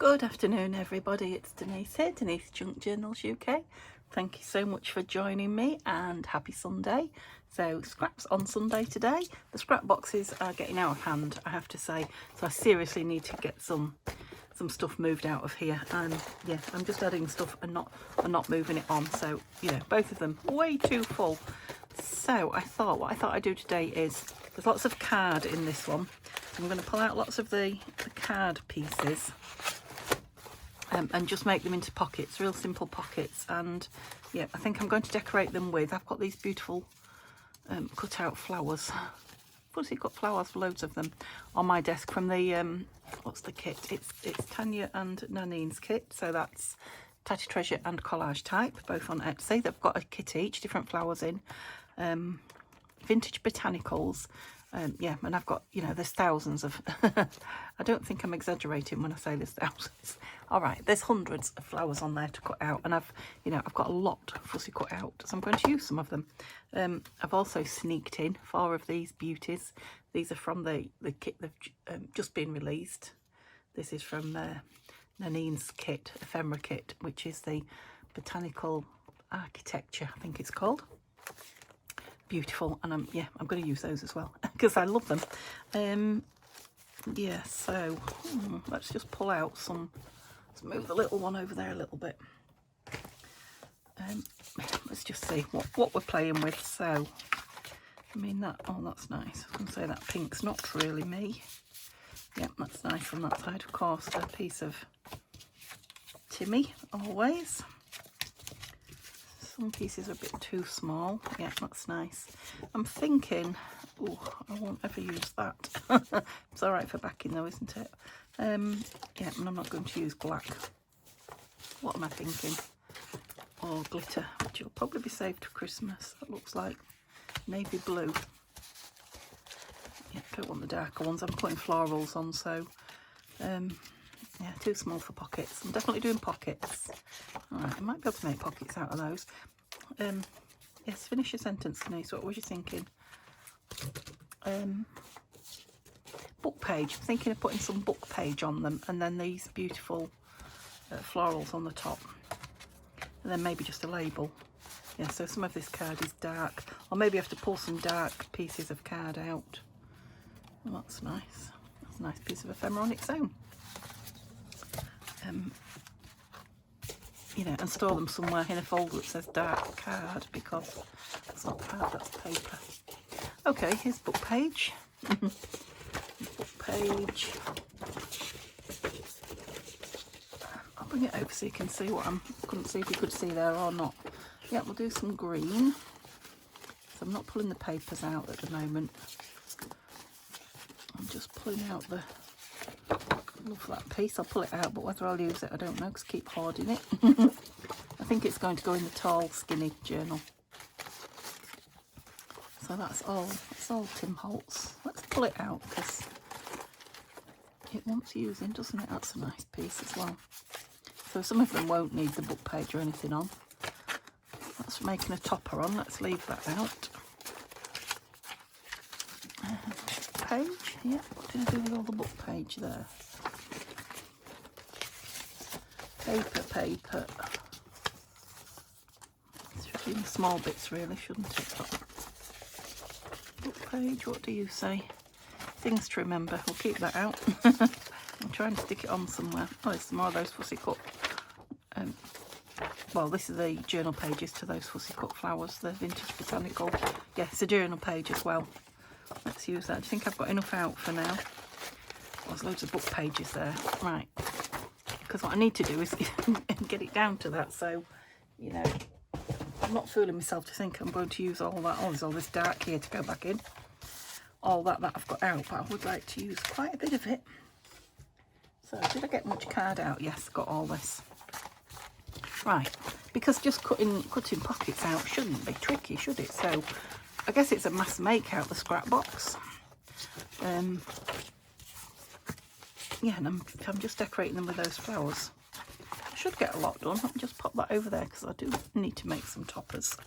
Good afternoon everybody, it's Denise here, Denise Junk Journals UK. Thank you so much for joining me and happy Sunday. So scraps on Sunday today. The scrap boxes are getting out of hand, I have to say, so I seriously need to get some stuff moved out of here. And yeah, I'm just adding stuff and not moving it on, so you know, both of them way too full. So what I thought I'd do today is, there's lots of card in this one. I'm going to pull out lots of the card pieces and just make them into pockets, real simple pockets. And yeah, I think I'm going to decorate them with, I've got these beautiful cut out flowers, fussy cut flowers, loads of them on my desk from the what's the kit, it's Tanya and Nanine's kit, so that's Tatty Treasure and Collage Type, both on Etsy. They've got a kit each, different flowers in, vintage botanicals. Yeah, and I've got, you know, there's thousands of I don't think I'm exaggerating when I say there's thousands. All right, there's hundreds of flowers on there to cut out, and I've got a lot fussy cut out, so I'm going to use some of them. I've also sneaked in 4 of these beauties. These are from the kit they've just been released. This is from Nanine's kit, ephemera kit, which is the botanical architecture, I think it's called. Beautiful, and I'm going to use those as well because I love them. Yeah, so let's just pull out some. Let's move the little one over there a little bit. Let's just see what we're playing with. So I mean, that's nice. I was going to say that pink's not really me. Yeah, that's nice from that side. Of course, a piece of Timmy always. Some pieces are a bit too small. Yeah, that's nice. I'm thinking, oh, I won't ever use that. It's all right for backing though, isn't it? Yeah, and I'm not going to use black. What am I thinking? Or glitter, which will probably be saved for Christmas. That looks like navy blue. Yeah, don't want the darker ones. I'm putting florals on, so yeah, too small for pockets. I'm definitely doing pockets. All right, I might be able to make pockets out of those. Yes, finish your sentence, Denise. What was you thinking? Book page. I'm thinking of putting some book page on them, and then these beautiful florals on the top, and then maybe just a label. Yeah, so some of this card is dark, or maybe I have to pull some dark pieces of card out. Oh, that's nice. That's a nice piece of ephemera on its own. You know, and store them somewhere in a folder that says dark card, because that's not card, that's paper. Okay, here's book page. Book page. I'll bring it over so you can see what couldn't see if you could see there or not. Yeah, we'll do some green. So I'm not pulling the papers out at the moment. I'm just pulling out the, love that piece. I'll pull it out, but whether I'll use it I don't know, because I keep hoarding it. I think it's going to go in the tall skinny journal. So that's all Tim Holtz. Let's pull it out because it wants using, doesn't it? That's a nice piece as well. So some of them won't need the book page or anything on. That's making a topper on. Let's leave that out. Page, yeah. What did I do with all the book page there? Paper. It should be in small bits really, shouldn't it? Book page, what do you say? Things to remember. We'll keep that out. I'm trying to stick it on somewhere. Oh, there's some more of those fussy cut. Well, this is the journal pages to those fussy cut flowers, the vintage botanical. Yeah, it's a journal page as well. Let's use that. Do you think I've got enough out for now? There's loads of book pages there. Right. Because what I need to do is get it down to that, so, you know, I'm not fooling myself to think I'm going to use all that. Oh, there's all this dark here to go back in. All that I've got out, but I would like to use quite a bit of it. So, did I get much card out? Yes, got all this. Right, because just cutting pockets out shouldn't be tricky, should it? So, I guess it's a mass make out the scrap box. Yeah, and I'm just decorating them with those flowers. I should get a lot done. Let me just pop that over there because I do need to make some toppers.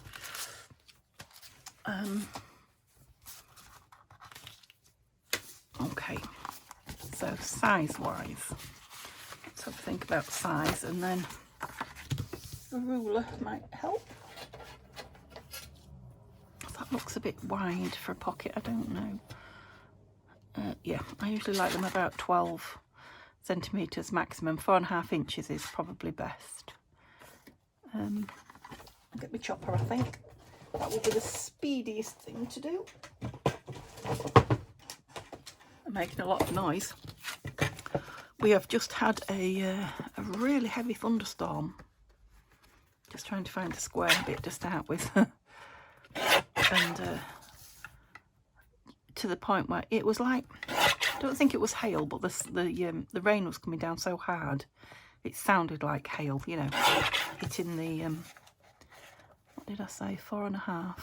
Okay, so size wise, Let's have a think about size, and then a ruler might help. That looks a bit wide for a pocket, I don't know. Yeah, I usually like them about 12 centimetres maximum. 4.5 inches is probably best. I'll get my chopper, I think. That will be the speediest thing to do. I'm making a lot of noise. We have just had a really heavy thunderstorm. Just trying to find a square bit to start with. And to the point where it was like, I don't think it was hail, but the rain was coming down so hard, it sounded like hail, you know, hitting the, what did I say, 4.5.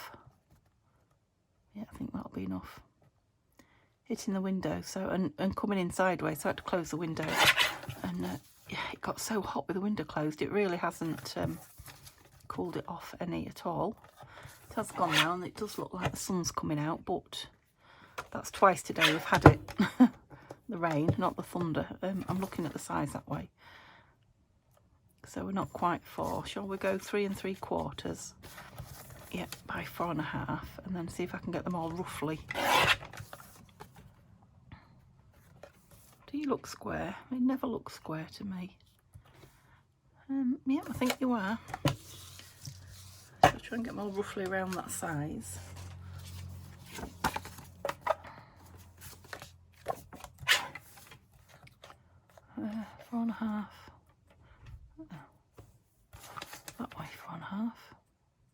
Yeah, I think that'll be enough. Hitting the window, so and coming in sideways, so I had to close the window, and yeah, it got so hot with the window closed. It really hasn't cooled it off any at all. It has gone now, and it does look like the sun's coming out, but that's twice today we've had it. The rain, not the thunder. I'm looking at the size that way, so we're not quite 4. Shall we go 3 3/4? Yeah, by 4.5, and then see if I can get them all roughly. Do you look square? It never looks square to me. Yeah, I think you are. So I'll try and get them all roughly around that size. 4.5. That way, 4.5.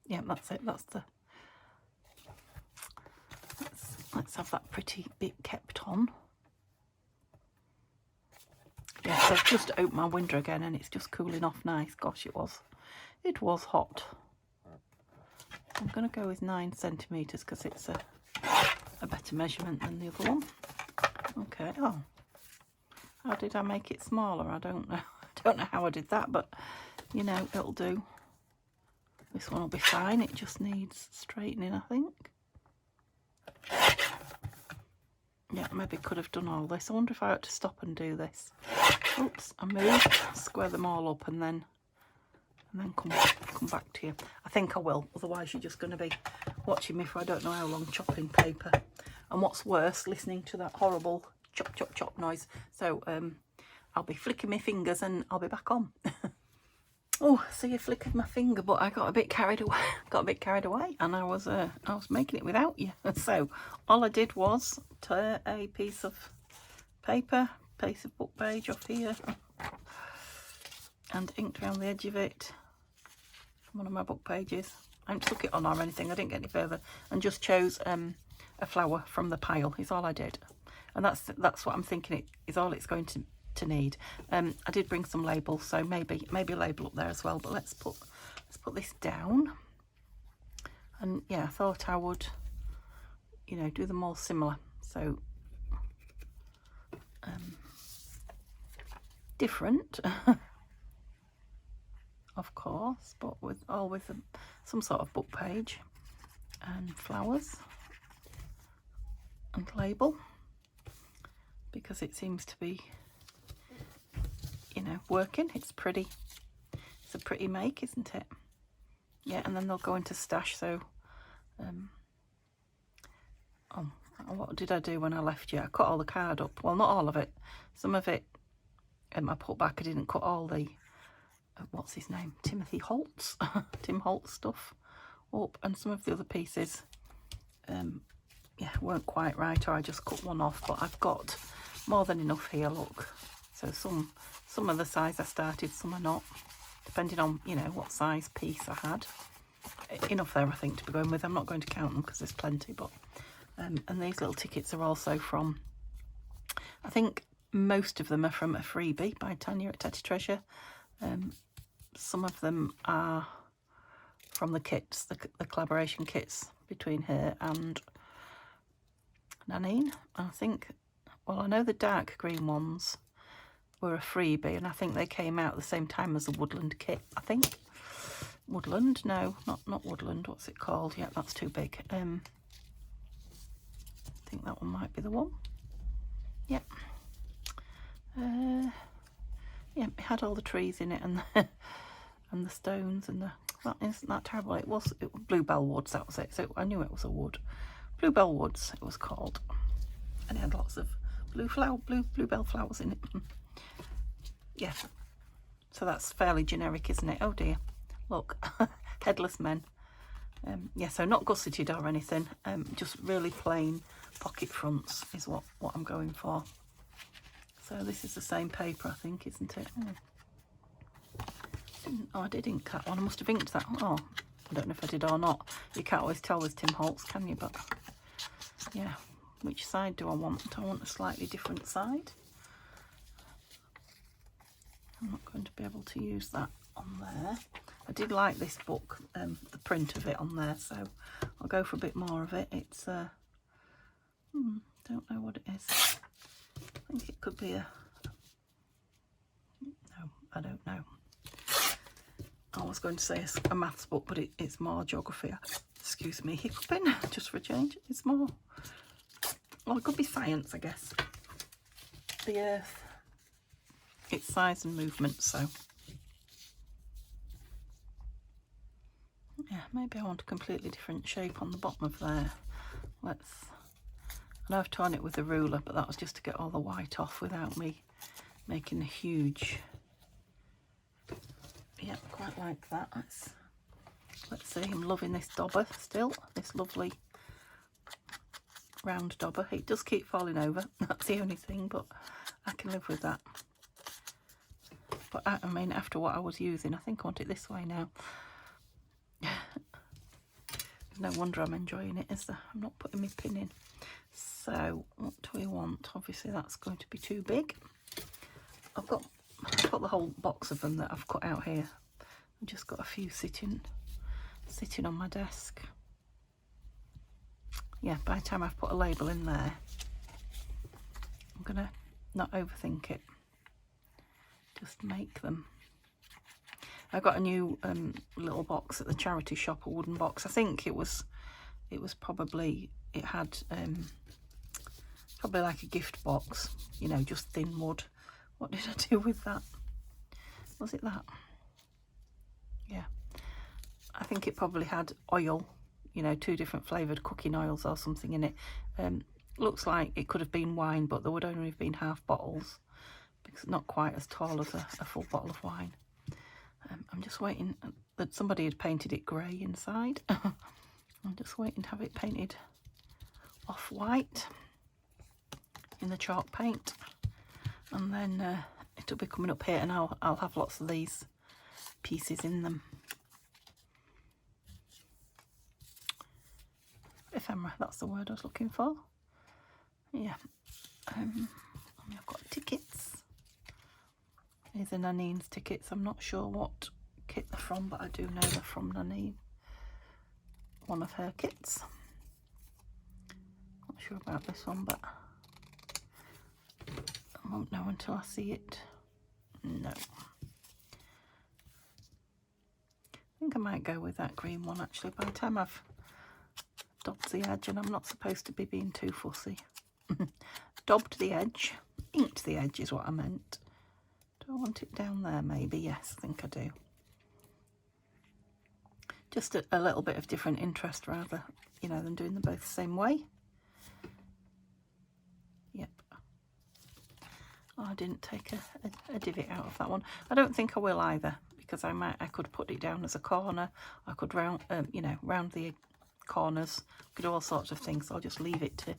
Yeah, that's it. That's the. Let's have that pretty bit kept on. Yeah, so I've just opened my window again, and it's just cooling off nice. Gosh, it was hot. I'm going to go with 9 centimetres because it's a better measurement than the other one. Okay. Oh, how did I make it smaller? I don't know. I don't know how I did that, but you know, it'll do. This one will be fine. It just needs straightening, I think. Yeah, maybe could have done all this. I wonder if I had to stop and do this. Oops, I moved. Square them all up and then come back to you. I think I will. Otherwise, you're just going to be watching me for I don't know how long chopping paper. And what's worse, listening to that horrible chop chop chop noise. So I'll be flicking my fingers and I'll be back on. Oh, so you flickered my finger, but I got a bit carried away. And I was making it without you. So all I did was tear a piece of paper, piece of book page off here, and inked around the edge of it one of my book pages. I didn't stuck it on or anything. I didn't get any further, and just chose a flower from the pile. Is all I did, and that's what I'm thinking. It is all it's going to need. I did bring some labels, so maybe a label up there as well, but let's put this down. And yeah, I thought I would, you know, do them all similar, so different of course, but with some sort of book page and flowers and label, because it seems to be, you know, working. It's pretty. It's a pretty make, isn't it? Yeah, and then they'll go into stash. So, oh, what did I do when I left you? I cut all the card up. Well, not all of it. Some of it, I put back. I didn't cut all the, what's his name? Timothy Holtz, Tim Holtz stuff up, and some of the other pieces, yeah, weren't quite right, or I just cut one off. But I've got more than enough here. Look. So some of the size I started, some are not, depending on, you know, what size piece I had. Enough there, I think, to be going with. I'm not going to count them because there's plenty, but and these little tickets are also from, I think most of them are from a freebie by Tanya at Teddy Treasure. Some of them are from the kits, the collaboration kits between her and Nanine. I think, well, I know the dark green ones were a freebie, and I think they came out at the same time as the Woodland kit. I think Woodland, no, not Woodland. What's it called? Yeah, that's too big. I think that one might be the one. Yep. yeah, it had all the trees in it and the, and the stones and the, that isn't that terrible. It was Bluebell Woods, that was it. So I knew it was a wood. Bluebell Woods it was called, and it had lots of bluebell flowers in it. Yeah, so that's fairly generic, isn't it? Oh dear, look, headless men. Yeah, so not gusseted or anything, just really plain pocket fronts is what I'm going for. So this is the same paper, I think, isn't it? Oh, I did ink that one. I must have inked that. Oh, I don't know if I did or not. You can't always tell with Tim Holtz, can you? But yeah, which side do I want? Do I want a slightly different side? I'm not going to be able to use that on there. I did like this book, the print of it on there, so I'll go for a bit more of it. It's, don't know what it is. I think it could be a, no, I don't know. I was going to say a maths book, but it's more geography. Excuse me, hiccuping, just for a change. It's more, well, it could be science, I guess. The Earth, its size and movement, so. Yeah, maybe I want a completely different shape on the bottom of there. I know I've torn it with a ruler, but that was just to get all the white off without me making a huge. Yeah, quite like that. Let's see, I'm loving this dauber still, this lovely round dauber. It does keep falling over, that's the only thing, but I can live with that. But I mean, after what I was using, I think I want it this way now. No wonder I'm enjoying it, is there? I'm not putting my pin in. So what do we want? Obviously that's going to be too big. I've got the whole box of them that I've cut out here. I've just got a few sitting on my desk. Yeah, by the time I've put a label in there, I'm gonna not overthink it. Just make them. I got a new little box at the charity shop, a wooden box. I think it was probably, it had probably like a gift box, you know, just thin wood. What did I do with that? Was it that? Yeah. I think it probably had oil, you know, 2 different flavoured cooking oils or something in it. Looks like it could have been wine, but there would only have been half bottles because it's not quite as tall as a full bottle of wine. I'm just waiting that somebody had painted it grey inside. I'm just waiting to have it painted off-white in the chalk paint, and then it'll be coming up here, and I'll have lots of these pieces in them. Ephemera, that's the word I was looking for. Yeah. I've got tickets. These are Nanine's tickets. I'm not sure what kit they're from, but I do know they're from Nanine. One of her kits. Not sure about this one, but I won't know until I see it. No. I think I might go with that green one actually. By the time I've daubed the edge, and I'm not supposed to be being too fussy. Daubed the edge, inked the edge is what I meant. Do I want it down there maybe? Yes, I think I do. Just a little bit of different interest rather, you know, than doing them both the same way. Yep. Oh, I didn't take a divot out of that one. I don't think I will either, because I could put it down as a corner. I could round, you know, round the corners. Could do all sorts of things. So I'll just leave it to,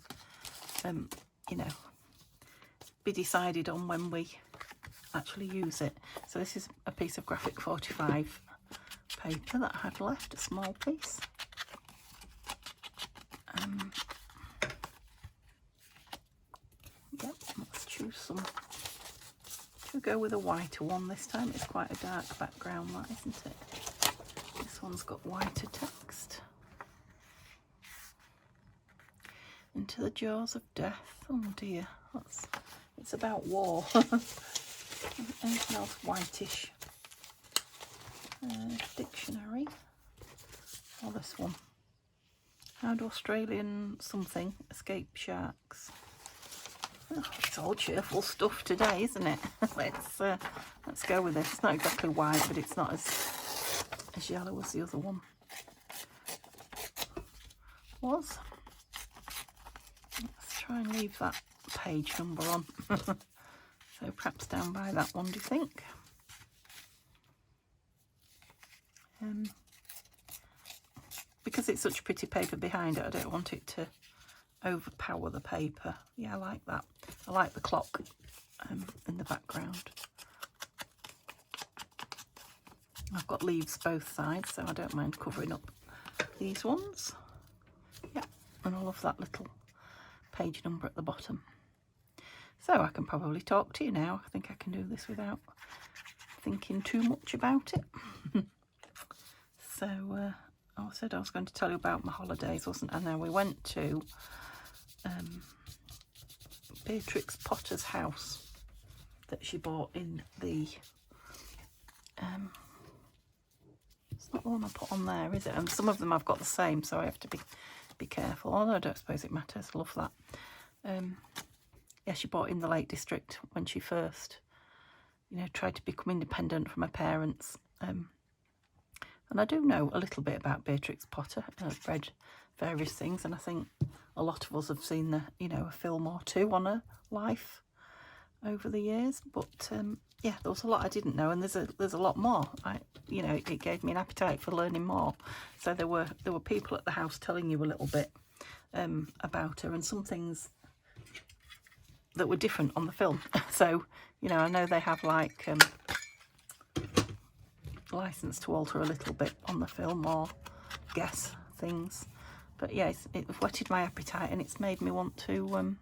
you know, be decided on when we actually use it. So this is a piece of graphic 45 paper that I had left, a small piece. Yep, let's choose some. We'll go with a whiter one this time. It's quite a dark background, that, isn't it? This one's got whiter text. Into the jaws of death. Oh dear, it's about war. Anything else whitish? Dictionary. Or this one. How do Australian something escape sharks? Oh, it's all cheerful stuff today, isn't it? Let's go with this. It's not exactly white, but it's not as yellow as the other one was. Let's try and leave that page number on. So perhaps down by that one, do you think? Because it's such pretty paper behind it, I don't want it to overpower the paper. Yeah, I like that. I like the clock in the background. I've got leaves both sides, so I don't mind covering up these ones. Yeah, and I love that little page number at the bottom. So I can probably talk to you now. I think I can do this without thinking too much about it. So I said I was going to tell you about my holidays, wasn't I? Now we went to Beatrix Potter's house that she bought in the it's not the one I put on there, is it? And some of them I've got the same, so I have to be careful, although I don't suppose it matters. Love that. Yeah, she bought in the Lake District when she first, you know, tried to become independent from her parents. And I do know a little bit about Beatrix Potter. I've read various things, and I think a lot of us have seen a film or two on her life over the years. But yeah, there was a lot I didn't know, and there's a lot more. It gave me an appetite for learning more. So there were people at the house telling you a little bit about her, and some things that were different on the film. So, you know, I know they have like license to alter a little bit on the film or guess things, but yes, it whetted my appetite, and it's made me want to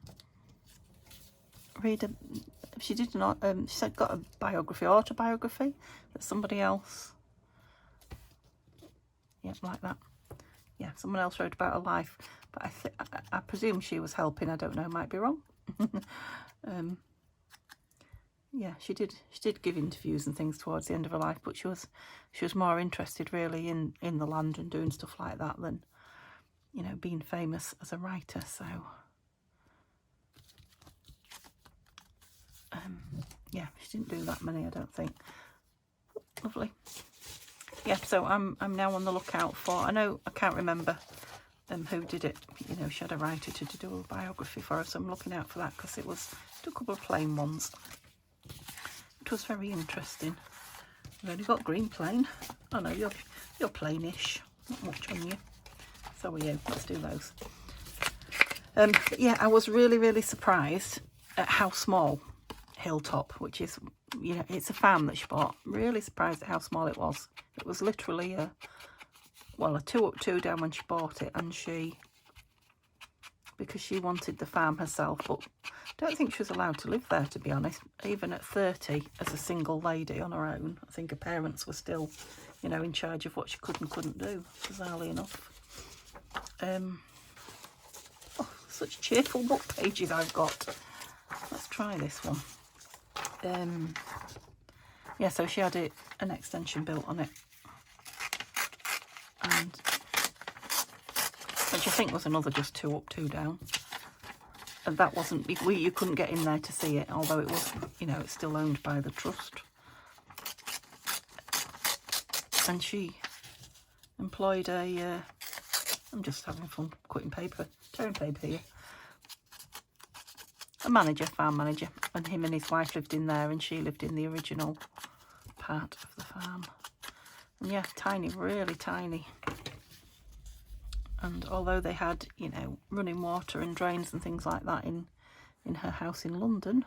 read she said got a autobiography that somebody else, yeah, like that, yeah, someone else wrote about her life, but I presume she was helping. I don't know, might be wrong. Yeah, she did give interviews and things towards the end of her life, but she was more interested really in the land and doing stuff like that than, you know, being famous as a writer. So yeah, she didn't do that many, I don't think. Lovely. Yeah, so I'm now on the lookout for, I can't remember who did it. You know, she had a writer to do a biography for her, so I'm looking out for that, because it was a couple of plain ones. It was very interesting. I've only got green plain. Oh no, you're plainish. Not much on you. So are you. Let's do those. But yeah, I was really, really surprised at how small Hilltop, which is, you know, it's a farm that she bought. Really surprised at how small it was. It was literally a 2 up, 2 down when she bought it, and because she wanted the farm herself, but I don't think she was allowed to live there, to be honest, even at 30 as a single lady on her own. I think her parents were still, you know, in charge of what she could and couldn't do, bizarrely enough. Oh, such cheerful book pages I've got. Let's try this one. Yeah, so she had an extension built on it, and which I think was another just 2 up, 2 down. And that wasn't, you couldn't get in there to see it, although it was, you know, it's still owned by the trust. And she employed I'm just having fun cutting paper, tearing paper here. A manager, farm manager, and him and his wife lived in there, and she lived in the original part of the farm. And yeah, tiny, really tiny. And although they had, you know, running water and drains and things like that in her house in London,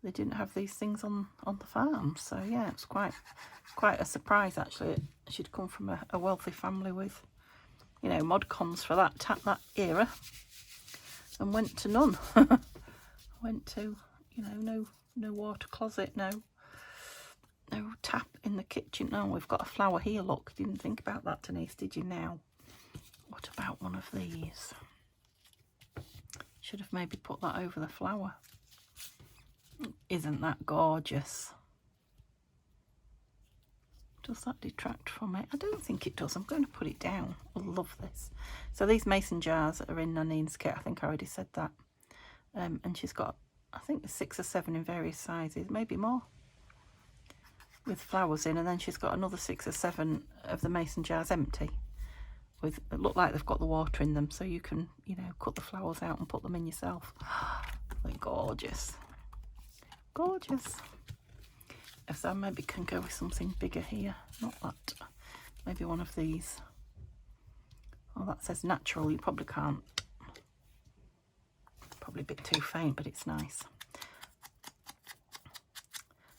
they didn't have these things on the farm. So yeah, it's quite a surprise actually. She'd come from a wealthy family with, you know, mod cons for that era, and went to none. Went to, you know, no water closet, no tap in the kitchen. No, we've got a flower here, look. Didn't think about that, Denise, did you now? What about one of these? Should have maybe put that over the flower. Isn't that gorgeous? Does that detract from it? I don't think it does. I'm going to put it down. I love this. So these mason jars are in Nanine's kit. I think I already said that. and she's got, I think, 6 or 7 in various sizes, maybe more, with flowers in. And then she's got another 6 or 7 of the mason jars empty, with, it look like they've got the water in them, so you can, you know, cut the flowers out and put them in yourself. They're gorgeous, gorgeous. So I maybe can go with something bigger here, not that, maybe one of these. Oh, that says natural, you probably can't, probably a bit too faint, but it's nice.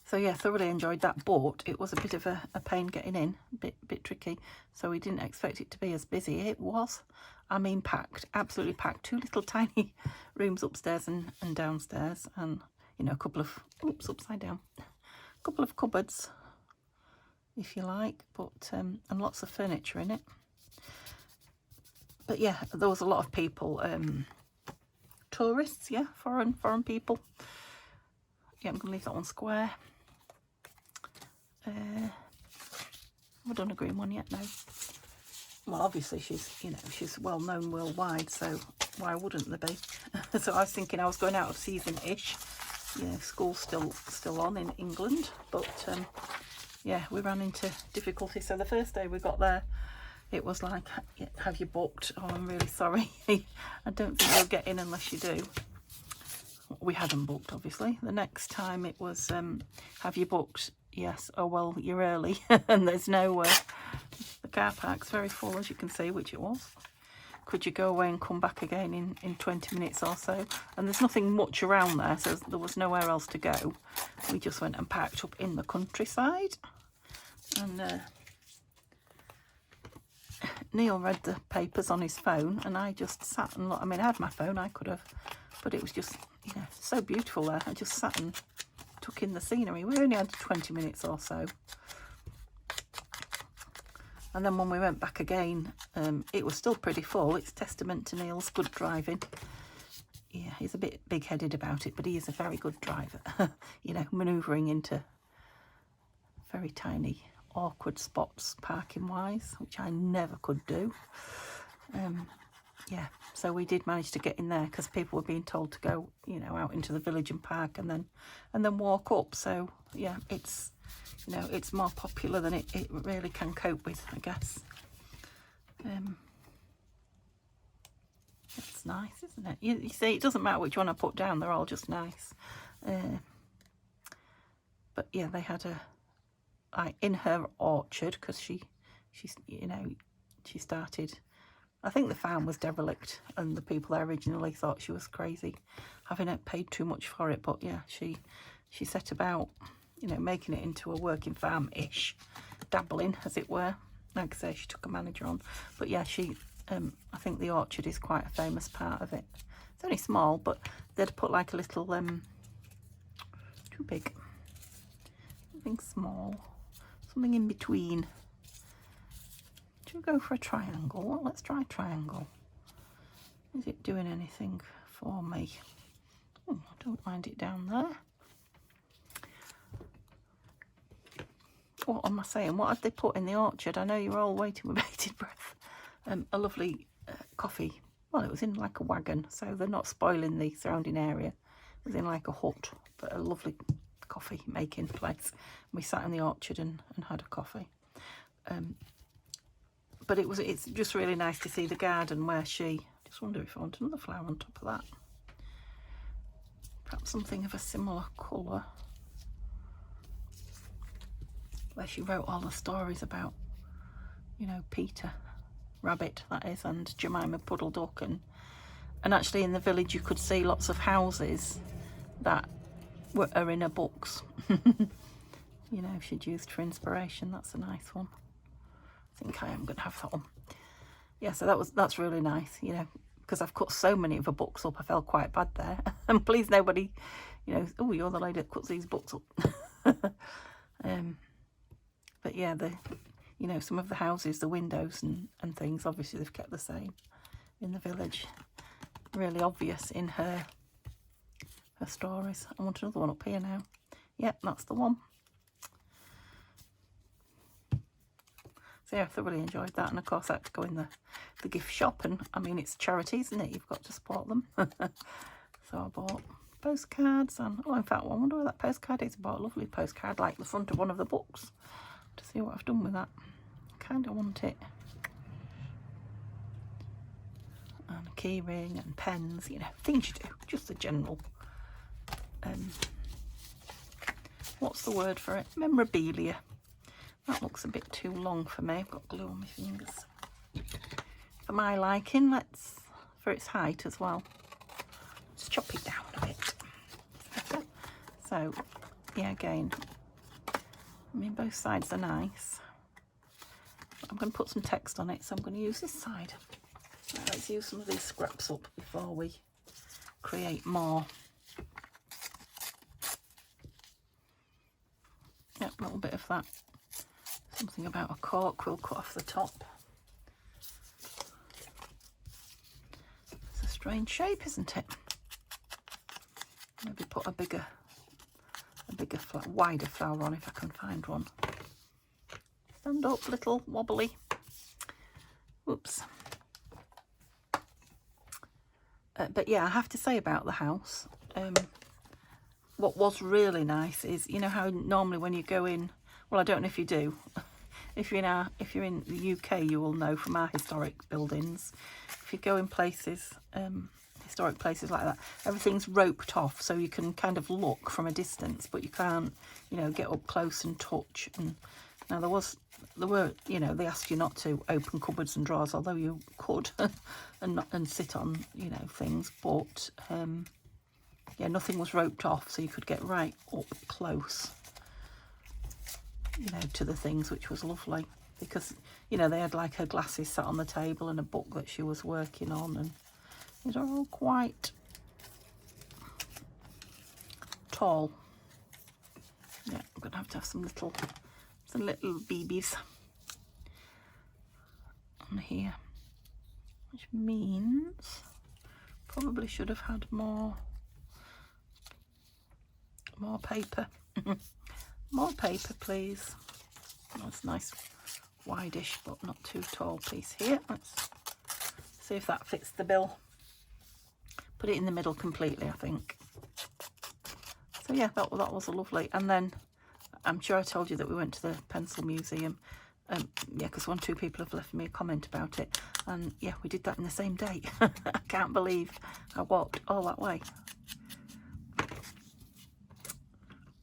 So yeah, thoroughly enjoyed that, but it was a bit of a pain getting in, a bit tricky. So we didn't expect it to be as busy. It was, I mean, packed, absolutely packed. 2 little tiny rooms upstairs and downstairs, and, you know, a couple of, oops, upside down, a couple of cupboards, if you like, but, and lots of furniture in it. But yeah, there was a lot of people, tourists, yeah, foreign people. Yeah, I'm going to leave that one square. I've done a green one yet, no. Well, obviously she's, you know, she's well known worldwide, so why wouldn't there be? So I was thinking I was going out of season-ish. You know, school's still on in England, but yeah, we ran into difficulty. So the first day we got there, it was like, have you booked? Oh, I'm really sorry. I don't think you'll get in unless you do. We hadn't booked, obviously. The next time it was, have you booked? Yes. Oh, well, you're early. And there's no, the car park's very full, as you can see, which it was. Could you go away and come back again in 20 minutes or so? And there's nothing much around there, so there was nowhere else to go. We just went and parked up in the countryside. And Neil read the papers on his phone, and I just sat and looked. I mean, I had my phone, I could have, but it was just, you know, so beautiful there. I just sat and took in the scenery. We only had 20 minutes or so. And then when we went back again, it was still pretty full. It's testament to Neil's good driving. Yeah, he's a bit big-headed about it, but he is a very good driver. You know, manoeuvring into very tiny, awkward spots parking-wise, which I never could do. Yeah, so we did manage to get in there because people were being told to go, you know, out into the village and park and then walk up. So yeah, it's, you know, it's more popular than it really can cope with, I guess. It's nice, isn't it? You see, it doesn't matter which one I put down; they're all just nice. But yeah, they had in her orchard, because she's, you know, she started. I think the farm was derelict, and the people there originally thought she was crazy, having paid too much for it. But yeah, she set about, you know, making it into a working farm-ish, dabbling, as it were. Like I say, she took a manager on. But yeah, I think the orchard is quite a famous part of it. It's only small, but they'd put like a little, too big, something small, something in between. Should we go for a triangle? Well, let's try a triangle. Is it doing anything for me? Oh, I don't mind it down there. What am I saying? What had they put in the orchard? I know you're all waiting with bated breath. A lovely coffee. Well, it was in like a wagon, so they're not spoiling the surrounding area. It was in like a hut, but a lovely coffee making place. We sat in the orchard and had a coffee. But it's just really nice to see the garden where just wonder if I want another flower on top of that. Perhaps something of a similar colour. Where she wrote all the stories about, you know, Peter Rabbit, that is, and Jemima Puddle Duck. And actually in the village you could see lots of houses that are in her books. You know, she'd used for inspiration. That's a nice one. I think I am going to have that one. Yeah, so that's really nice, you know, because I've cut so many of her books up. I felt quite bad there. And please nobody, you know, oh, you're the lady that cuts these books up. But yeah, you know, some of the houses, the windows and things, obviously they've kept the same in the village. Really obvious in her stories. I want another one up here now. Yep, that's the one. So yeah, I thoroughly enjoyed that. And of course I had to go in the gift shop, and I mean, it's charity, isn't it? You've got to support them. So I bought postcards, and oh, in fact, I wonder where that postcard is. I bought a lovely postcard like the front of one of the books, to see what I've done with that. I kind of want it. And a key ring and pens, you know, things you do, just the general, what's the word for it? Memorabilia. That looks a bit too long for me. I've got glue on my fingers. For my liking, for its height as well. Let's chop it down a bit. So, yeah, again, I mean, both sides are nice. I'm going to put some text on it, so I'm going to use this side. Right, let's use some of these scraps up before we create more. Yep, a little bit of that. Something about a cork we'll cut off the top. It's a strange shape, isn't it? Maybe put a bigger, wider flower on if I can find one. Stand up, little wobbly. Whoops. But yeah, I have to say about the house, what was really nice is, you know how normally when you go in, well, I don't know if you do, if you're in the UK, you will know from our historic buildings, if you go in places, historic places like that, everything's roped off, so you can kind of look from a distance, but you can't, you know, get up close and touch. And now there were, you know, they asked you not to open cupboards and drawers, although you could, and sit on, you know, things, but yeah, nothing was roped off, so you could get right up close, you know, to the things, which was lovely, because, you know, they had like her glasses sat on the table and a book that she was working on, and these are all quite tall. Yeah, I'm gonna have to have some little BBs on here, which means probably should have had more paper. More paper, please. That's nice, wide-ish, but not too tall piece here. Let's see if that fits the bill. Put it in the middle completely, I think. So yeah, that was a lovely. And then I'm sure I told you that we went to the pencil museum. Yeah, because 1 or 2 people have left me a comment about it, and yeah, we did that in the same day. I can't believe I walked all that way.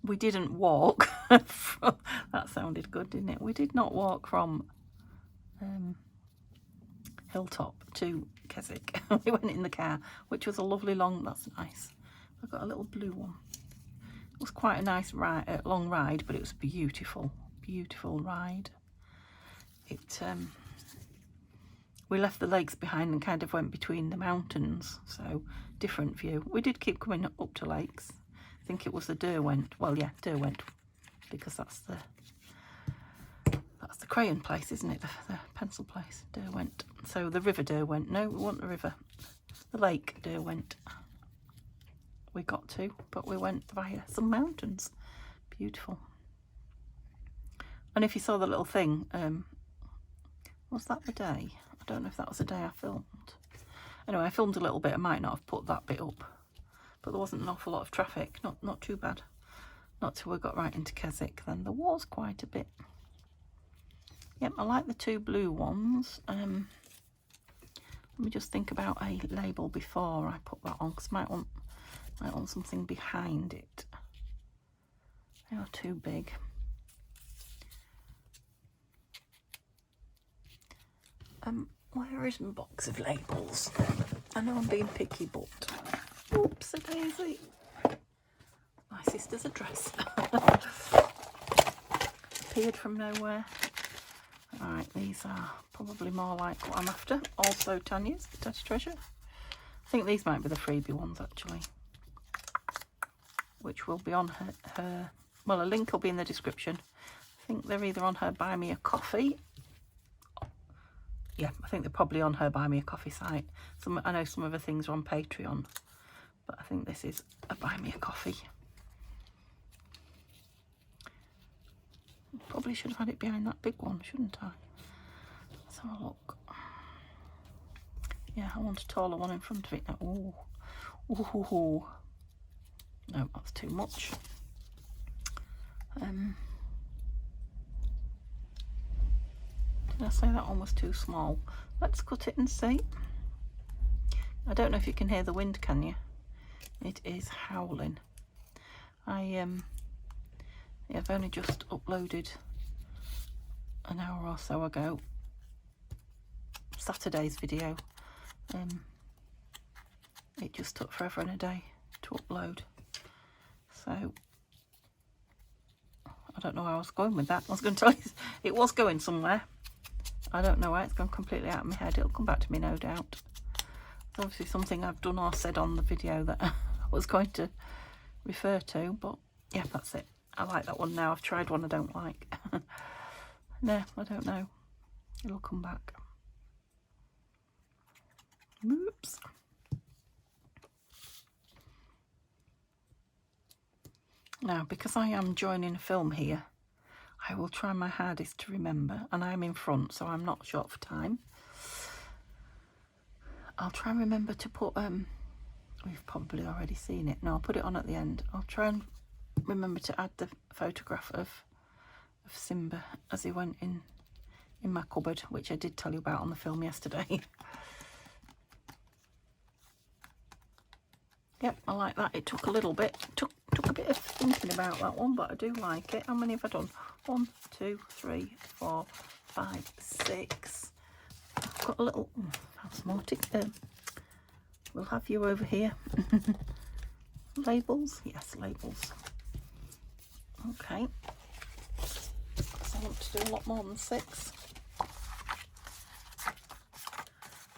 We didn't walk from, that sounded good, didn't it? We did not walk from Hilltop to Keswick. We went in the car, which was a lovely long, that's nice. I've got a little blue one. It was quite a nice long ride, but it was a beautiful, beautiful ride. We left the lakes behind and kind of went between the mountains, so different view. We did keep coming up to lakes. I think it was the Derwent. Well, yeah, Derwent, because that's the crayon place, isn't it? The pencil place, Derwent. So the river Derwent. No, we want the river. The lake Derwent. We got to, but we went via some mountains. Beautiful. And if you saw the little thing, was that the day? I don't know if that was the day I filmed. Anyway, I filmed a little bit. I might not have put that bit up, but there wasn't an awful lot of traffic. Not too bad. Not till we got right into Keswick. Then there was quite a bit. Yep, I like the 2 blue ones. Let me just think about a label before I put that on, because I might want something behind it. They are too big. Where is my box of labels? I know I'm being picky, but oops, a daisy. My sister's address. Appeared from nowhere. Alright, these are probably more like what I'm after. Also Tanya's Treasure. I think these might be the freebie ones actually, which will be on her, well, a link will be in the description. I think they're either on her Buy Me a Coffee. Yeah, I think they're probably on her Buy Me a Coffee site. I know some of the things are on Patreon, but I think this is a Buy Me a Coffee. Probably should have had it behind that big one, shouldn't I? Let's have a look. Yeah, I want a taller one in front of it now. Ooh. No, that's too much. Did I say that one was too small? Let's cut it and see. I don't know if you can hear the wind, can you? It is howling. I've only just uploaded an hour or so ago Saturday's video. It just took forever and a day to upload, so I don't know where I was going with that. I was going to tell you it was going somewhere. I don't know where. It's gone completely out of my head. It'll come back to me, no doubt. It's obviously something I've done or said on the video that I was going to refer to, but yeah, that's it. I like that one now. I've tried one I don't like. No, I don't know. It'll come back. Oops. Now, because I am joining a film here, I will try my hardest to remember, and I'm in front, so I'm not short for time. I'll try and remember to put, we've probably already seen it. No, I'll put it on at the end. I'll try and remember to add the photograph of Simba as he went in my cupboard, which I did tell you about on the film yesterday. Yep, I like that. It took a little bit, took a bit of thinking about that one, but I do like it. How many have I done? 1, 2, 3, 4, 5, 6. I've got a little, how smart it is. We'll have you over here. Labels? Yes, labels. Okay. So I want to do a lot more than 6.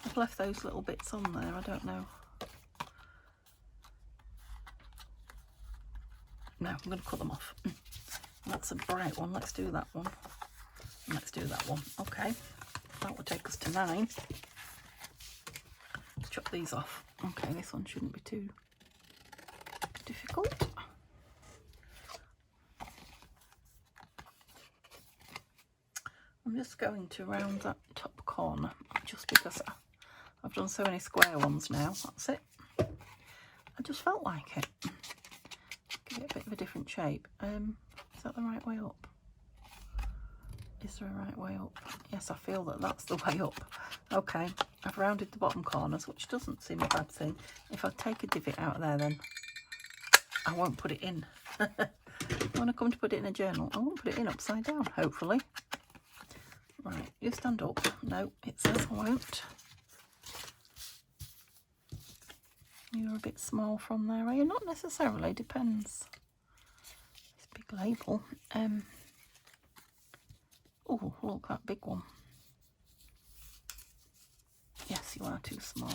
I've left those little bits on there, I don't know. No, I'm going to cut them off. That's a bright one. Let's do that one. Let's do that one. Okay. That will take us to 9. Let's chop these off. Okay, this one shouldn't be too difficult. I'm just going to round that top corner, just because I've done so many square ones now. That's it. I just felt like it. Give it a bit of a different shape. Is that the right way up? Is there a right way up? Yes, I feel that that's the way up. Okay, I've rounded the bottom corners, which doesn't seem a bad thing. If I take a divot out of there, then I won't put it in. When I come to put it in a journal, I won't put it in upside down, hopefully. Right, you stand up. No, it says I won't. You're a bit small from there, are you? Not necessarily, depends. This big label. Oh, look, that big one. Yes, you are too small.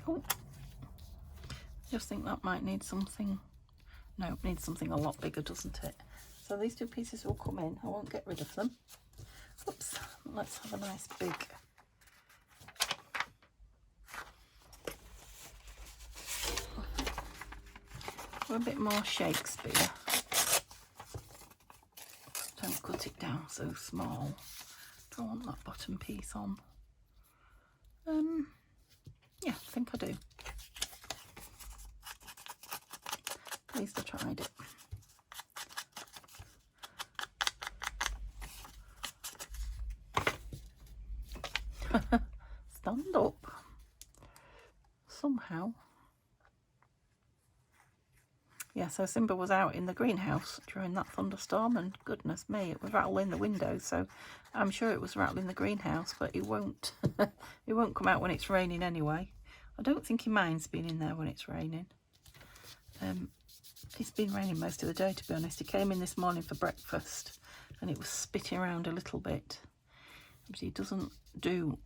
Oh, just think that might need something. No, it needs something a lot bigger, doesn't it? So these 2 pieces will come in. I won't get rid of them. Oops. Let's have a nice big. We're a bit more Shakespeare. Don't cut it down so small. Do I want that bottom piece on? Yeah, I think I do. At least I tried it. Stand up somehow. Yeah, so Simba was out in the greenhouse during that thunderstorm, and goodness me, it was rattling the windows, so I'm sure it was rattling the greenhouse, but it won't it won't come out when it's raining anyway. I don't think he minds being in there when it's raining. It's been raining most of the day, to be honest. He came in this morning for breakfast and it was spitting around a little bit. He doesn't do,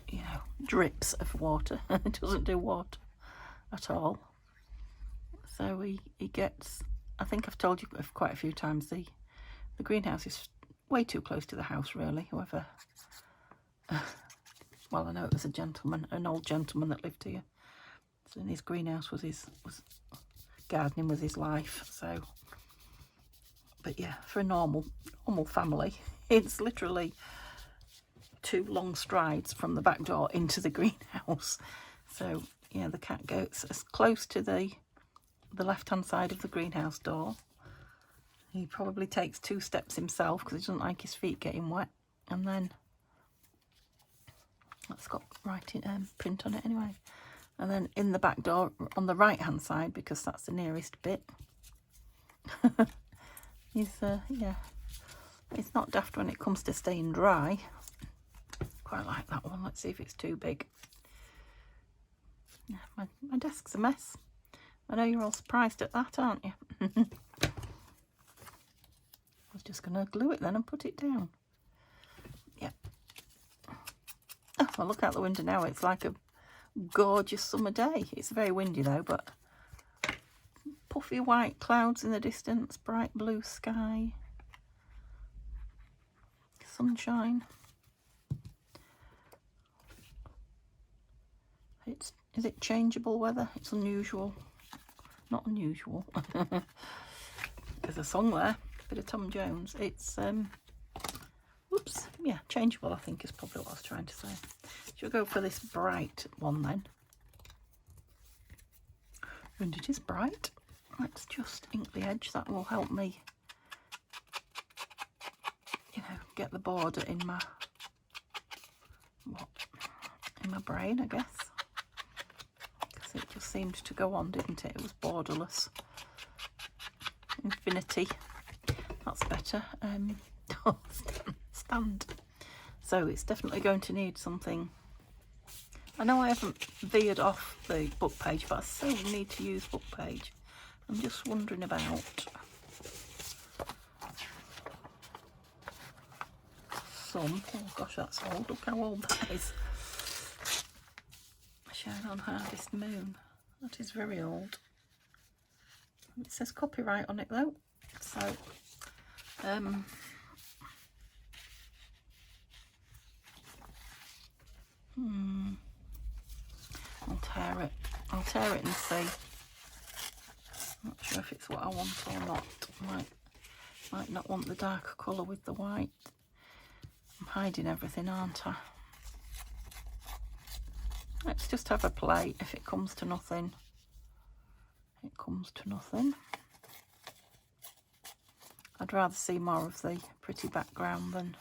you know, drips of water. He doesn't do water at all. So he gets, I think I've told you quite a few times, the greenhouse is way too close to the house, really. Whoever, well, I know it was a gentleman, an old gentleman that lived here. So in his greenhouse was gardening was his life. So, but yeah, for a normal family, It's literally 2 long strides from the back door into the greenhouse. So yeah, the cat goes as close to the left hand side of the greenhouse door. He probably takes 2 steps himself because he doesn't like his feet getting wet, and then that's got writing print on it anyway. And then in the back door on the right hand side, because that's the nearest bit, he's yeah, it's not daft when it comes to staying dry. Quite like that one. Let's see if it's too big. Yeah, my desk's a mess. I know you're all surprised at that, aren't you? I was just going to glue it then and put it down. Yeah. Oh, well, look out the window now. It's like a gorgeous summer day. It's very windy though, but puffy white clouds in the distance, bright blue sky, sunshine. Is it changeable weather? It's unusual. Not unusual. There's a song there, a bit of Tom Jones. It's whoops, yeah, changeable I think is probably what I was trying to say. Should we go for this bright one then? And it is bright. Let's just ink the edge. That will help me, you know, get the border in my brain, I guess. Because it just seemed to go on, didn't it? It was borderless. Infinity. That's better. Oh, stand. So it's definitely going to need something. I know I haven't veered off the book page, but I still need to use book page. I'm just wondering about some. Oh gosh, that's old. Look how old that is. Shine on Harvest Moon. That is very old. It says copyright on it though. So I'll tear it. I'll tear it and see. Not sure if it's what I want or not. Might not want the darker colour with the white. I'm hiding everything, aren't I? Let's just have a play. If it comes to nothing, it comes to nothing. I'd rather see more of the pretty background than...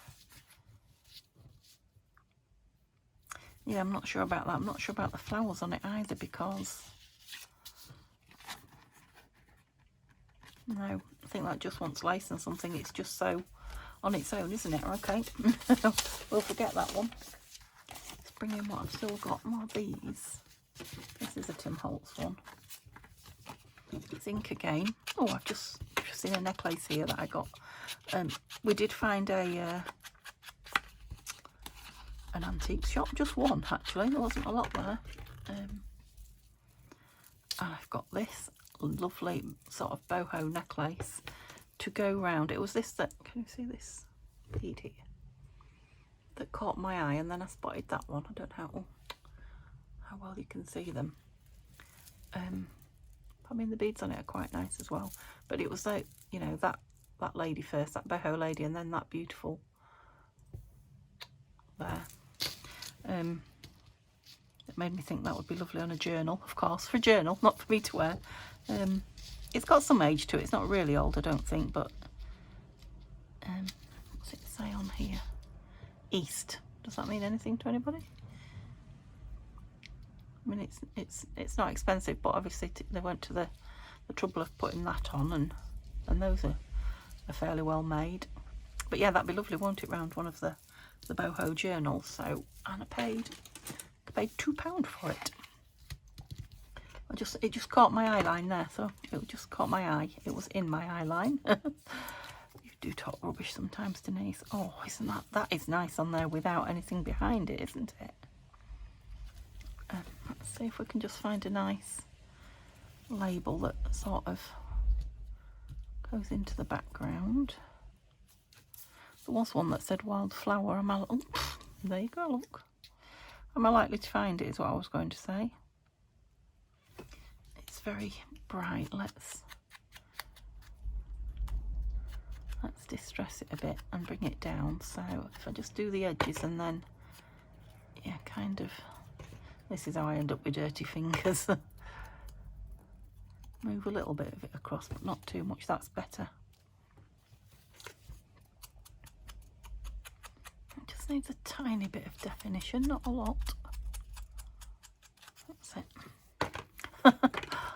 Yeah, I'm not sure about that. I'm not sure about the flowers on it either, because... No, I think that just wants lace and something. It's just so on its own, isn't it? Okay, we'll forget that one. Let's bring in what I've still got. More of these. This is a Tim Holtz one. It's ink again. Oh, I've just seen a necklace here that I got. We did find an antique shop, just one actually. There wasn't a lot there. I've got this lovely sort of boho necklace to go round. It was this that, can you see this bead here, that caught my eye, and then I spotted that one. I don't know how well you can see them. I mean, the beads on it are quite nice as well, but it was like, you know, that lady first, that boho lady, and then that beautiful there. It made me think that would be lovely on a journal, of course, for a journal, not for me to wear. It's got some age to it. It's not really old, I don't think, but what's it say on here? East. Does that mean anything to anybody? I mean, it's not expensive, but obviously they went to the trouble of putting that on, and those are fairly well made. But yeah, that'd be lovely, won't it, round one of the boho journals. So, and I paid £2 for it. It just caught my eye line there, so it just caught my eye. It was in my eye line. You do talk rubbish sometimes, Denise. Oh, isn't that is nice on there without anything behind it, isn't it? Let's see if we can just find a nice label that sort of goes into the background. There was one that said wildflower. Oh, there you go, look. Am I likely to find it, is what I was going to say. It's very bright. let's distress it a bit and bring it down. So if I just do the edges and then, yeah, kind of, this is how I end up with dirty fingers. Move a little bit of it across, but not too much, that's better. It just needs a tiny bit of definition, not a lot. That's it.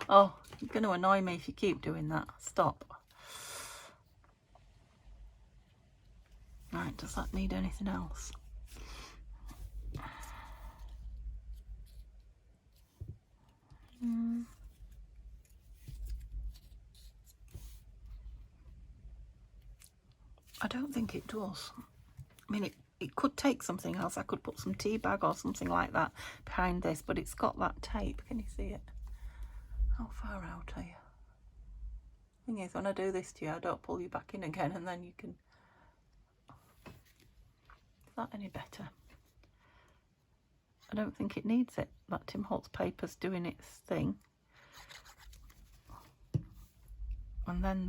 Oh, you're going to annoy me if you keep doing that. Stop. Right, does that need anything else? I don't think it does. I mean, it could take something else. I could put some tea bag or something like that behind this, but it's got that tape. Can you see it? How far out are you? Thing is, when I do this to you, I don't pull you back in again, and then you can... Is that any better? I don't think it needs it. That Tim Holtz paper's doing its thing. And then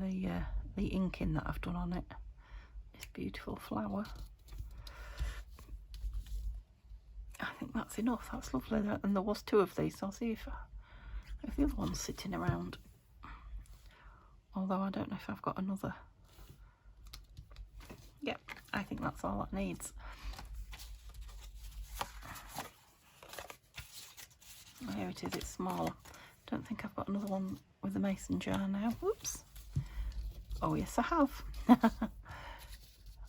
the inking that I've done on it. This beautiful flower. I think that's enough. That's lovely. And there was 2 of these, so I'll see if the other one's sitting around. Although I don't know if I've got another. Yep, I think that's all it needs. Oh, here it is, it's smaller. Don't think I've got another one with a mason jar now. Whoops. Oh yes I have.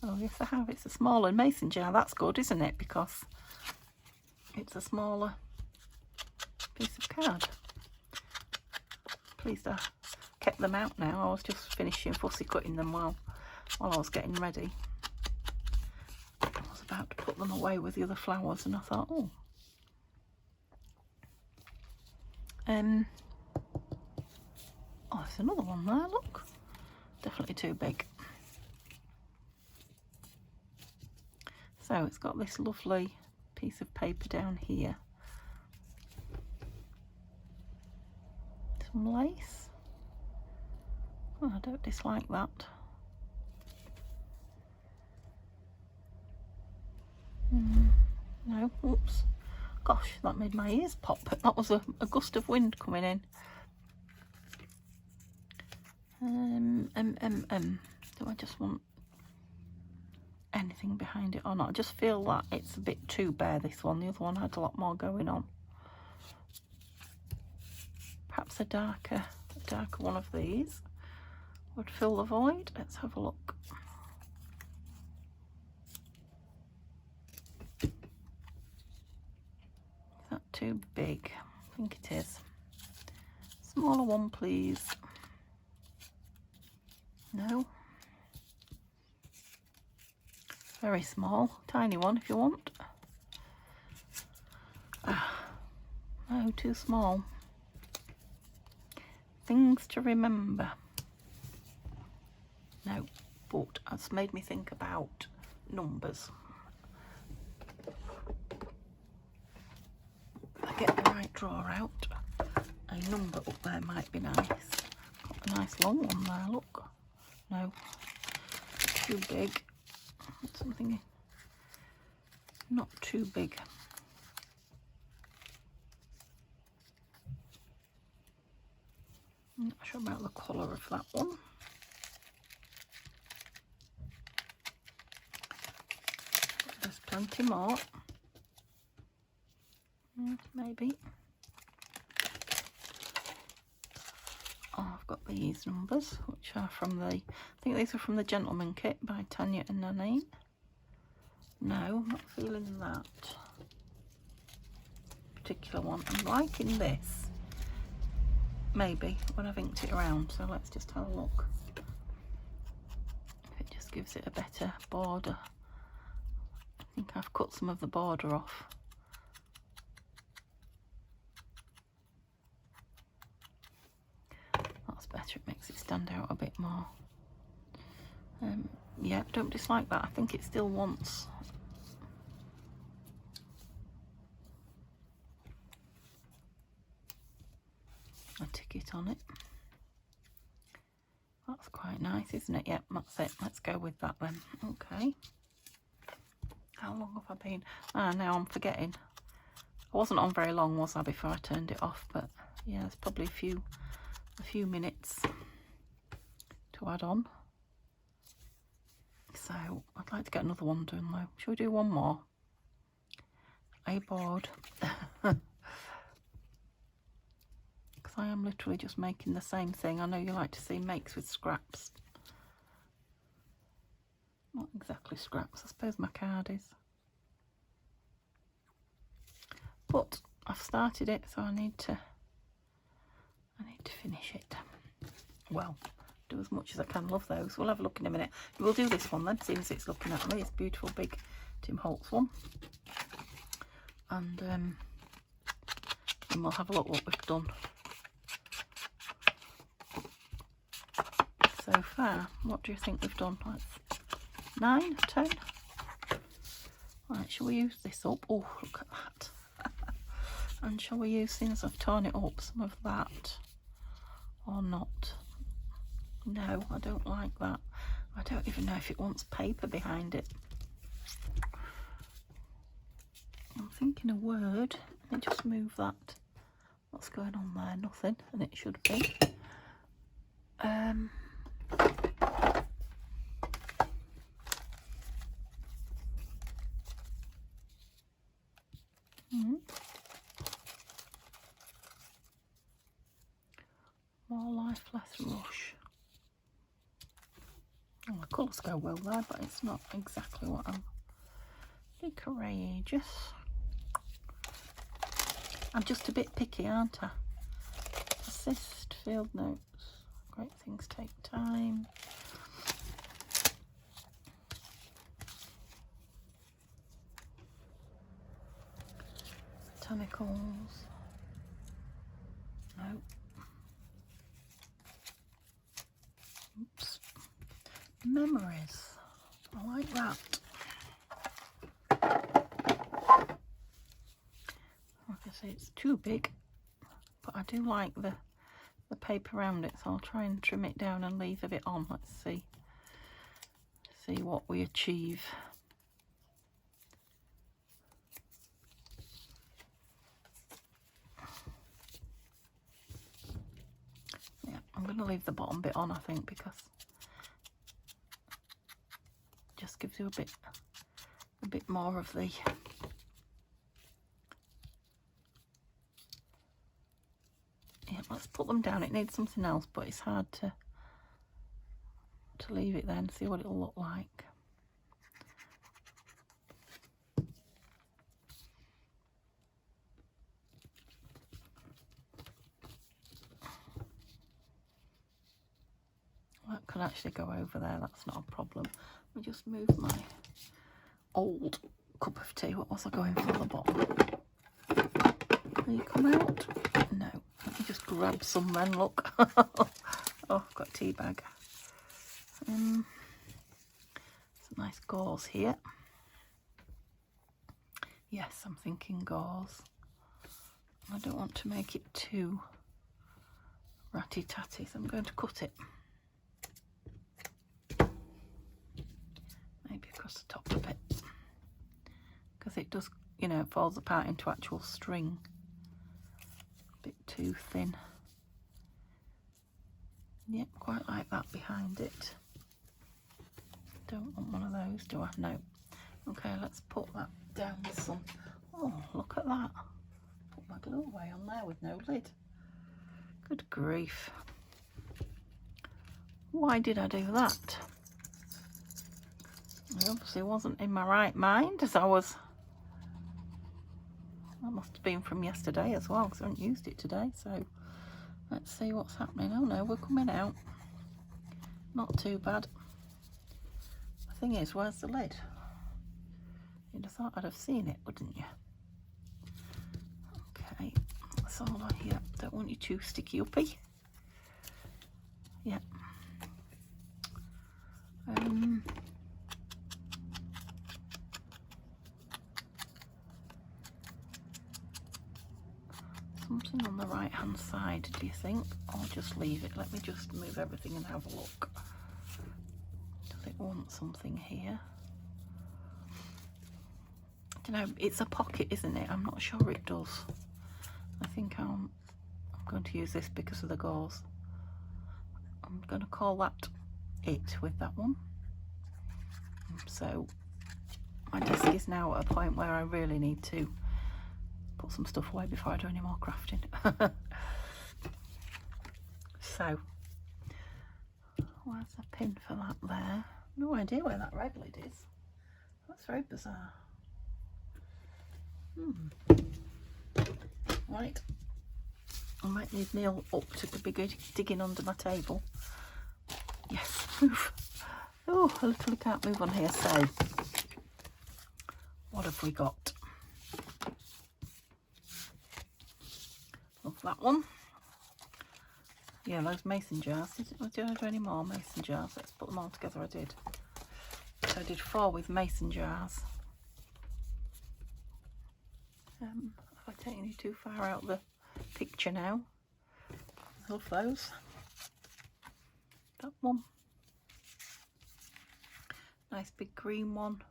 Oh yes I have. It's a smaller mason jar. That's good, isn't it? Because it's a smaller piece of card. Pleased I kept them out now. I was just finishing fussy cutting them while I was getting ready. I was about to put them away with the other flowers and I thought, oh. Oh, there's another one there, look. Definitely too big. So it's got this lovely piece of paper down here. Some lace. Oh, I don't dislike that. No, whoops. Gosh, that made my ears pop. That was a gust of wind coming in. Do I just want anything behind it or not? I just feel that it's a bit too bare, this one. The other one had a lot more going on. Perhaps a darker one of these would fill the void. Let's have a look. Is that too big? I think it is. Smaller one, please. No. Very small. Tiny one if you want. No, too small. Things to remember. No, but it's made me think about numbers. If I get the right drawer out, a number up there might be nice. Got a nice long one there, look. No, too big. Something not too big. I'm not sure about the colour of that one. There's plenty more. Maybe. Oh, I've got these numbers, which are from the, I think these are from the Gentleman Kit by Tanya and Nanine. No, I'm not feeling that particular one. I'm liking this, maybe, when I've inked it around. So let's just have a look. If it just gives it a better border. I think I've cut some of the border off. That's better, it makes it stand out a bit more. Yeah, don't dislike that. I think it still wants a ticket on it. That That's quite nice, isn't it? Yep, that's it. Let's go with that then. Okay. How long have I been? Now I'm forgetting. I wasn't on very long, was I, before I turned it off? But yeah, it's probably a few minutes to add on. So I'd like to get another one done though. Shall we do one more? Are you bored? Because I am literally just making the same thing. I know you like to see makes with scraps. Not exactly scraps, I suppose my card is. But I've started it, so I need to finish it. Well, do as much as I can. Love those. We'll have a look in a minute. We'll do this one then, as soon as it's looking at me. It's a beautiful big Tim Holtz one. And then we'll have a look what we've done so far. What do you think we've done? That's 9, 10. Right, shall we use this up? Oh, look at that. And shall we use, since I've torn it up, some of that or not? No, I don't like that. I don't even know if it wants paper behind it. I'm thinking a word. Let me just move that. What's going on there? Nothing, and it should be. More life, less rush. Oh, the colours go well there, but it's not exactly what I'm... Be courageous. I'm just a bit picky, aren't I? Assist, field notes. Great things take time. Botanicals. No. Oops. Memories. I like that. Like I say, it's too big, but I do like the paper around it, so I'll try and trim it down and leave a bit on. Let's see what we achieve. Yeah, I'm going to leave the bottom bit on, I think, because it just gives you a bit more of the... Yeah, let's put them down. It needs something else, but it's hard to leave it there and see what it'll look like. That could actually go over there, that's not a problem. Let me just move my old cup of tea. What was I going for at the bottom? Will you come out? No. Let me just grab some then, look. Oh, I've got a tea bag. Some nice gauze here. Yes, I'm thinking gauze. I don't want to make it too ratty-tatty, so I'm going to cut it. Maybe across the top a bit. Because it does, you know, it falls apart into actual string. A bit too thin. Yep, quite like that behind it. Don't want one of those, do I? No. Okay, let's put that down with some... Oh, look at that. Put my glue away on there with no lid. Good grief. Why did I do that? I obviously wasn't in my right mind as I was... That must have been from yesterday as well, because I haven't used it today, so let's see what's happening. Oh no, we're coming out. Not too bad. The thing is, where's the lid? You'd have thought I'd have seen it, wouldn't you? Okay, that's all on here. Don't want you too sticky uppy. Yeah. Some something on the right hand side, do you think? Or just leave it? Let me just move everything and have a look. Does it want something here? I don't know, it's a pocket, isn't it? I'm not sure it does. I think I'm going to use this because of the gauze. I'm going to call that it with that one. So my desk is now at a point where I really need to put some stuff away before I do any more crafting. So where's the pin for that there? No idea where that red lid is. That's very bizarre. Right, I might need Neil up to be good digging under my table. Yes, move. Oh, I literally can't move on here. So what have we got? Love that one. Yeah, those mason jars. Did I do any more mason jars? Let's put them all together. I did. So I did 4 with mason jars. If I take you too far out the picture now. I love those. That one. Nice big green one.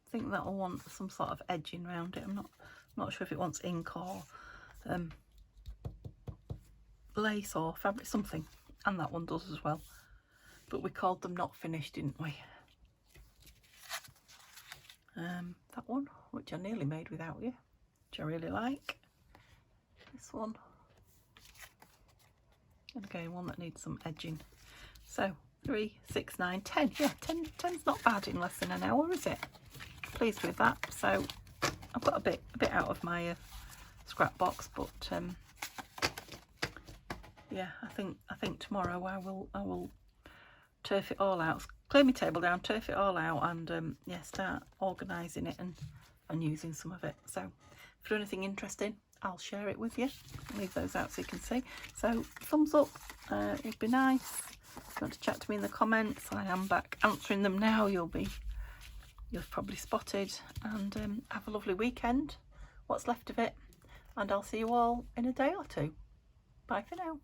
I think that'll want some sort of edging around it. I'm not sure if it wants ink or lace or fabric, something. And that one does as well. But we called them not finished, didn't we? That one, which I nearly made without you, which I really like. This one. And again, one that needs some edging. So 3, 6, 9, 10. Yeah, 10's not bad in less than an hour, is it? Pleased with that. So I've got a bit out of my scrap box, but yeah, I think tomorrow I will turf it all out, clear my table down, turf it all out, and yeah, start organising it and using some of it. So if there's anything interesting, I'll share it with you. Leave those out so you can see. So thumbs up, it'd be nice. If you want to chat to me in the comments, I am back answering them now. You've probably spotted. And have a lovely weekend, what's left of it, and I'll see you all in a day or two. Bye for now.